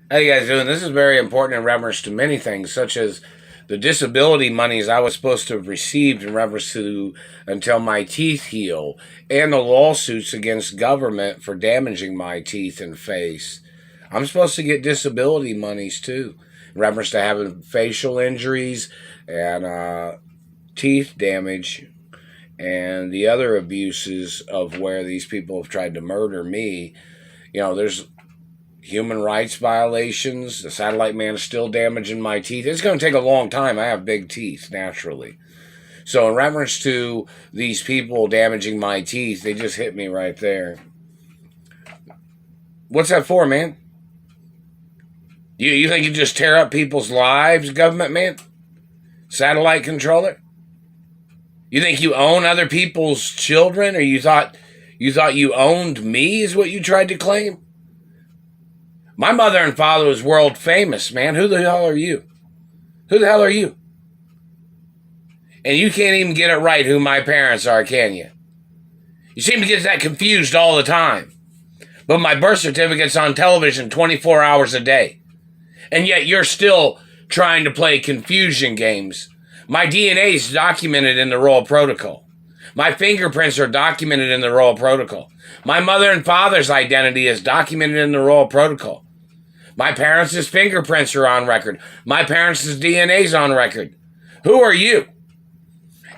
How you guys doing? This is very important in reference to many things, such as the disability monies I was supposed to have received in reference to until my teeth heal, and the lawsuits against government for damaging my teeth and face. I'm supposed to get disability monies too, in reference to having facial injuries and teeth damage and the other abuses of where these people have tried to murder me. There's human rights violations. The satellite man is still damaging my teeth. It's going to take a long time. I have big teeth, naturally. So, in reference to these people damaging my teeth, they just hit me right there. What's that for, man? You think you just tear up people's lives, government man? Satellite controller? You think you own other people's children, or you thought you owned me? Is what you tried to claim? My mother and father was world famous, man. Who the hell are you? Who the hell are you? And you can't even get it right who my parents are, can you? You seem to get that confused all the time. But my birth certificate's on television 24 hours a day. And yet you're still trying to play confusion games. My DNA is documented in the Royal Protocol. My fingerprints are documented in the Royal Protocol. My mother and father's identity is documented in the Royal Protocol. My parents' fingerprints are on record. My parents' DNA is on record. Who are you?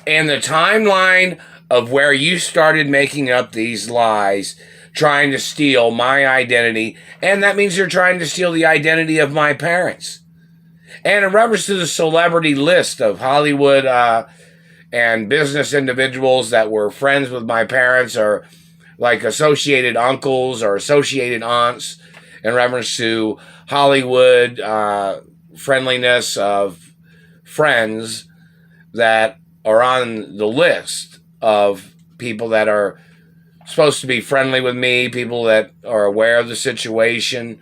And the timeline of where you started making up these lies, trying to steal my identity, and that means you're trying to steal the identity of my parents. And in reference to the celebrity list of Hollywood and business individuals that were friends with my parents, or like associated uncles or associated aunts, in reference to Hollywood friendliness of friends that are on the list of people that are supposed to be friendly with me, people that are aware of the situation,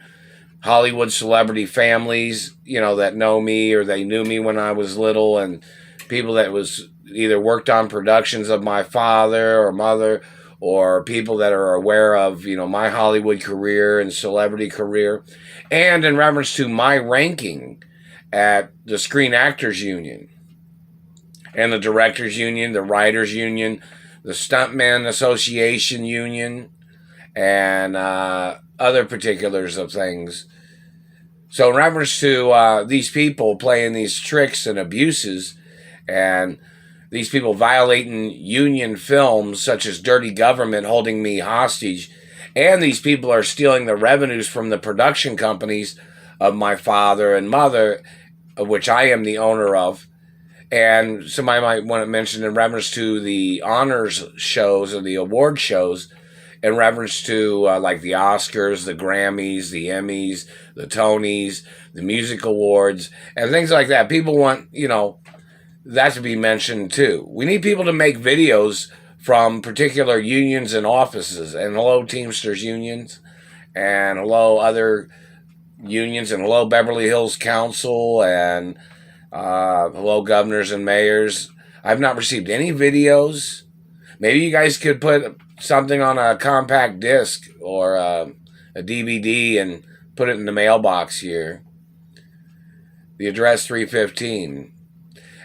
Hollywood celebrity families, that know me or they knew me when I was little, and people that was either worked on productions of my father or mother, or people that are aware of, my Hollywood career and celebrity career. And in reference to my ranking at the Screen Actors Union and the Directors Union, the Writers Union, the Stuntman Association Union, and other particulars of things. So in reference to these people playing these tricks and abuses, and these people violating union films such as Dirty Government, holding me hostage, and these people are stealing the revenues from the production companies of my father and mother, of which I am the owner of. And somebody might want to mention in reference to the honors shows or the award shows, in reference to like the Oscars, the Grammys, the Emmys, the Tonys, the music awards, and things like that. People want, that to be mentioned too. We need people to make videos from particular unions and offices, and hello Teamsters unions, and hello other unions, and hello Beverly Hills Council, and hello governors and mayors. I've not received any videos. Maybe you guys could put something on a compact disc or a DVD and put it in the mailbox here. The address 315.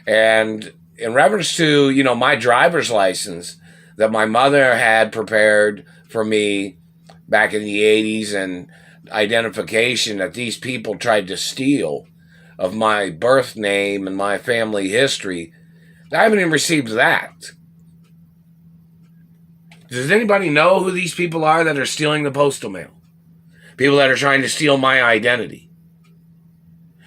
And in reference to, my driver's license that my mother had prepared for me back in the 80s, and identification that these people tried to steal of my birth name and my family history, I haven't even received that. Does anybody know who these people are that are stealing the postal mail? People that are trying to steal my identity.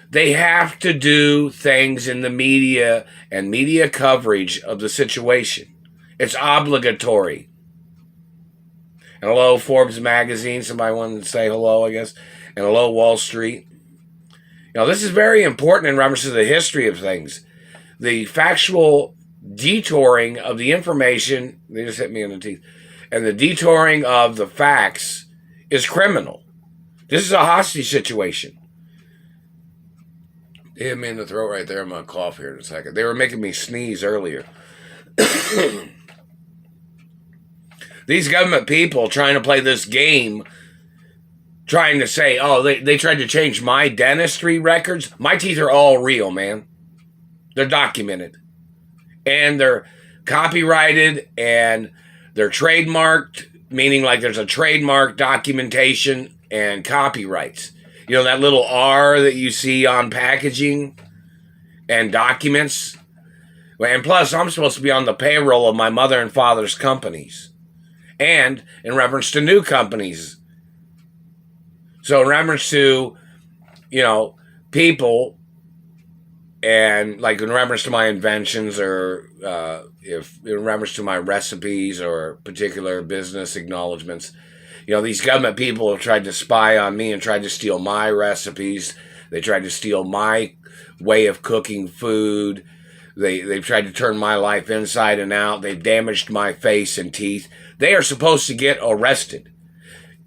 They have to do things in the media and media coverage of the situation. It's obligatory. And hello, Forbes magazine. Somebody wanted to say hello, I guess. And hello, Wall Street. This is very important in reference to the history of things. The factual detouring of the information, they just hit me in the teeth, and the detouring of the facts is criminal. This is a hostage situation. They hit me in the throat right there. I'm going to cough here in a second. They were making me sneeze earlier. These government people trying to play this game trying to say, oh, they tried to change my dentistry records. My teeth are all real, man. They're documented. And they're copyrighted and they're trademarked, meaning like there's a trademark documentation and copyrights. You know, that little R that you see on packaging and documents. And plus, I'm supposed to be on the payroll of my mother and father's companies. And in reference to new companies. So in reference to, you know, people, and like in reference to my inventions, or if in reference to my recipes or particular business acknowledgments, you know, these government people have tried to spy on me and tried to steal my recipes. They tried to steal my way of cooking food. They've tried to turn my life inside and out. They've damaged my face and teeth. They are supposed to get arrested.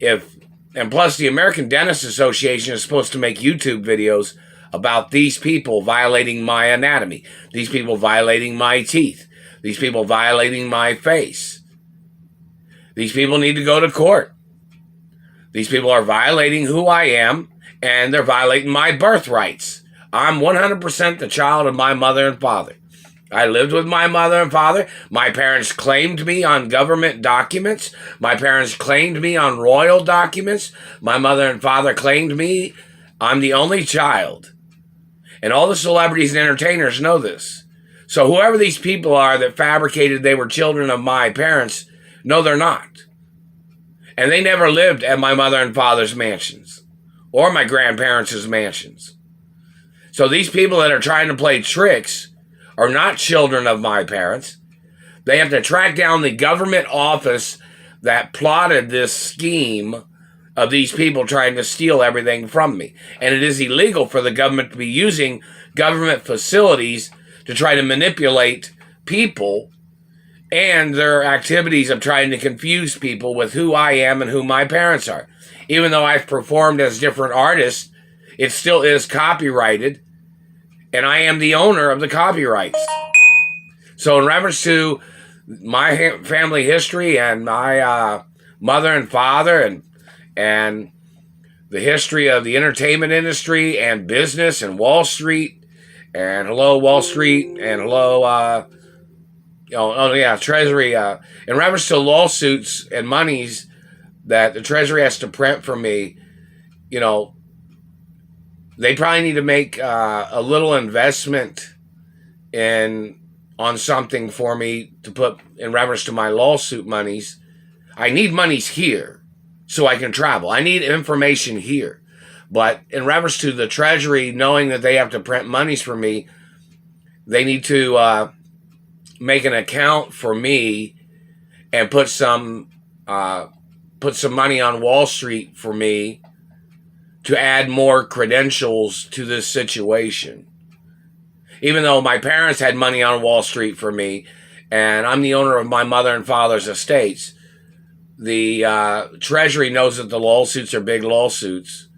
And plus, the American Dentist Association is supposed to make YouTube videos about these people violating my anatomy, these people violating my teeth, these people violating my face. These people need to go to court. These people are violating who I am, and they're violating my birthrights. I'm 100% the child of my mother and father. I lived with my mother and father. My parents claimed me on government documents. My parents claimed me on royal documents. My mother and father claimed me. I'm the only child. And all the celebrities and entertainers know this. So whoever these people are that fabricated they were children of my parents, no, they're not. And they never lived at my mother and father's mansions or my grandparents' mansions. So these people that are trying to play tricks are not children of my parents. They have to track down the government office that plotted this scheme of these people trying to steal everything from me. And it is illegal for the government to be using government facilities to try to manipulate people and their activities of trying to confuse people with who I am and who my parents are. Even though I've performed as different artists, it still is copyrighted, and I am the owner of the copyrights. So in reference to my family history and my mother and father and the history of the entertainment industry and business and Wall Street, and hello Wall Street, and hello Treasury, in reference to lawsuits and monies that the Treasury has to print for me, you know, they probably need to make a little investment on something for me to put in reference to my lawsuit monies. I need monies here so I can travel. I need information here. But in reference to the Treasury knowing that they have to print monies for me, they need to make an account for me and put some money on Wall Street for me to add more credentials to this situation. Even though my parents had money on Wall Street for me, and I'm the owner of my mother and father's estates, the Treasury knows that the lawsuits are big lawsuits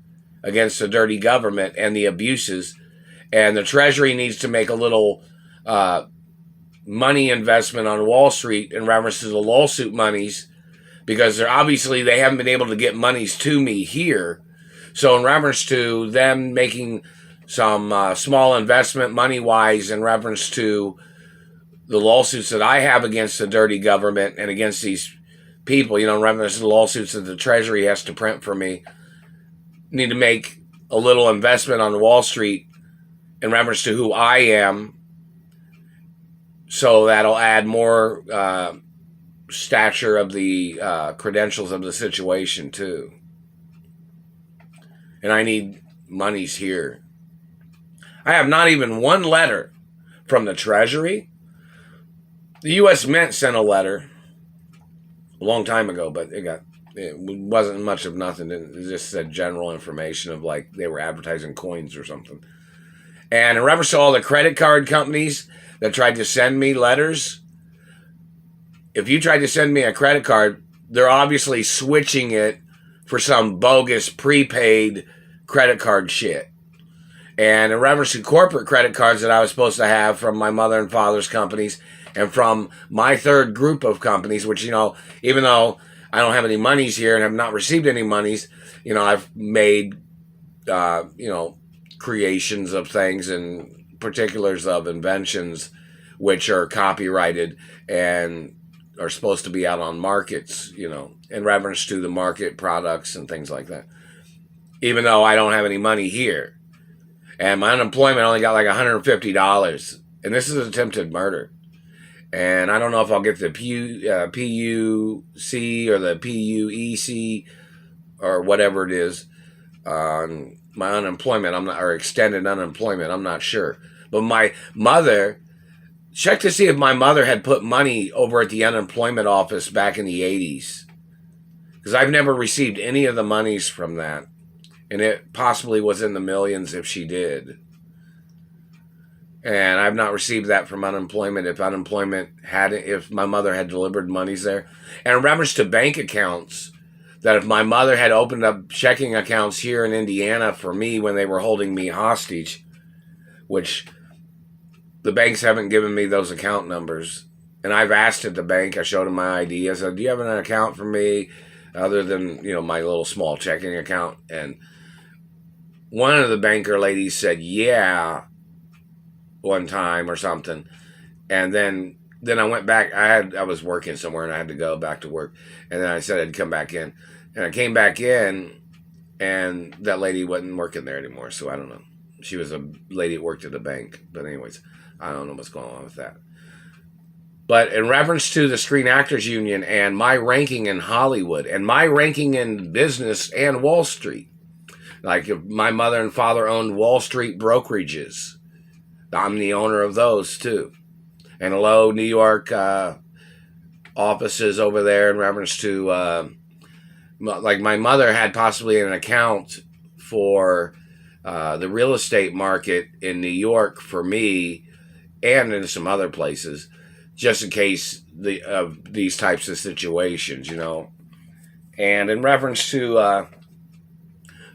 against the dirty government and the abuses, and the Treasury needs to make a little money investment on Wall Street in reference to the lawsuit monies, because they haven't been able to get monies to me here. So in reference to them making some small investment money-wise in reference to the lawsuits that I have against the dirty government and against these people, you know, in reference to the lawsuits that the Treasury has to print for me, need to make a little investment on Wall Street in reference to who I am, so that'll add more stature of the credentials of the situation too. And I need monies here. I have not even one letter from the Treasury. The U.S. Mint sent a letter a long time ago, but it wasn't much of nothing. It just said general information of like they were advertising coins or something. And in reference to all the credit card companies that tried to send me letters, if you tried to send me a credit card, they're obviously switching it for some bogus prepaid credit card shit. And in reference to corporate credit cards that I was supposed to have from my mother and father's companies and from my third group of companies, which, you know, even though I don't have any monies here and have not received any monies, I've made, creations of things and particulars of inventions which are copyrighted and are supposed to be out on markets, in reference to the market products and things like that. Even though I don't have any money here. And my unemployment only got like $150. And this is attempted murder. And I don't know if I'll get the PUC or the PUEC or whatever it is on my unemployment. Or extended unemployment. I'm not sure. But my mother, check to see if my mother had put money over at the unemployment office back in the 80s. Because I've never received any of the monies from that. And it possibly was in the millions if she did. And I've not received that from unemployment. If my mother had delivered monies there. And in reference to bank accounts, that if my mother had opened up checking accounts here in Indiana for me when they were holding me hostage, which the banks haven't given me those account numbers. And I've asked at the bank, I showed them my ID. I said, do you have an account for me other than, my little small checking account? And one of the banker ladies said, yeah, one time or something. And then I went back. I was working somewhere and I had to go back to work. And then I said I'd come back in. And I came back in and that lady wasn't working there anymore. So I don't know. She was a lady that worked at a bank. But anyways, I don't know what's going on with that. But in reference to the Screen Actors Union and my ranking in Hollywood and my ranking in business and Wall Street, like if my mother and father owned Wall Street brokerages, I'm the owner of those too. And hello, New York offices over there in reference to, like my mother had possibly an account for the real estate market in New York for me and in some other places, just in case of these types of situations, And in reference to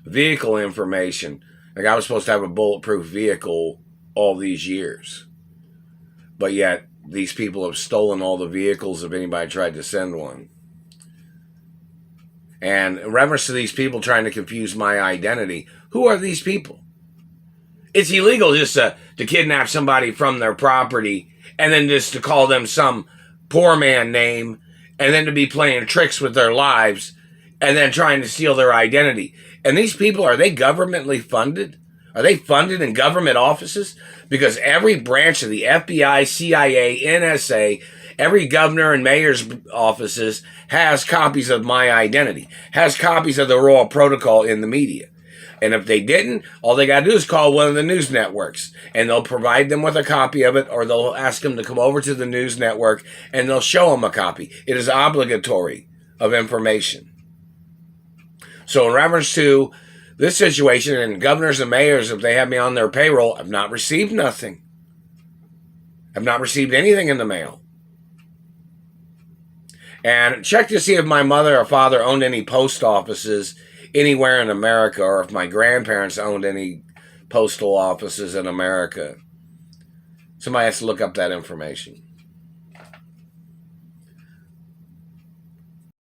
vehicle information, like I was supposed to have a bulletproof vehicle all these years, but yet these people have stolen all the vehicles if anybody tried to send one. And in reference to these people trying to confuse my identity, who are these people? It's illegal just to kidnap somebody from their property and then just to call them some poor man name and then to be playing tricks with their lives and then trying to steal their identity. And these people, are they governmentally funded? Are they funded in government offices? Because every branch of the FBI, CIA, NSA, every governor and mayor's offices has copies of my identity, has copies of the Royal Protocol in the media. And if they didn't, all they got to do is call one of the news networks and they'll provide them with a copy of it, or they'll ask them to come over to the news network and they'll show them a copy. It is obligatory of information. So in reference to this situation, and governors and mayors, if they have me on their payroll, I've not received nothing. I've not received anything in the mail. And check to see if my mother or father owned any post offices anywhere in America, or if my grandparents owned any postal offices in America. Somebody has to look up that information.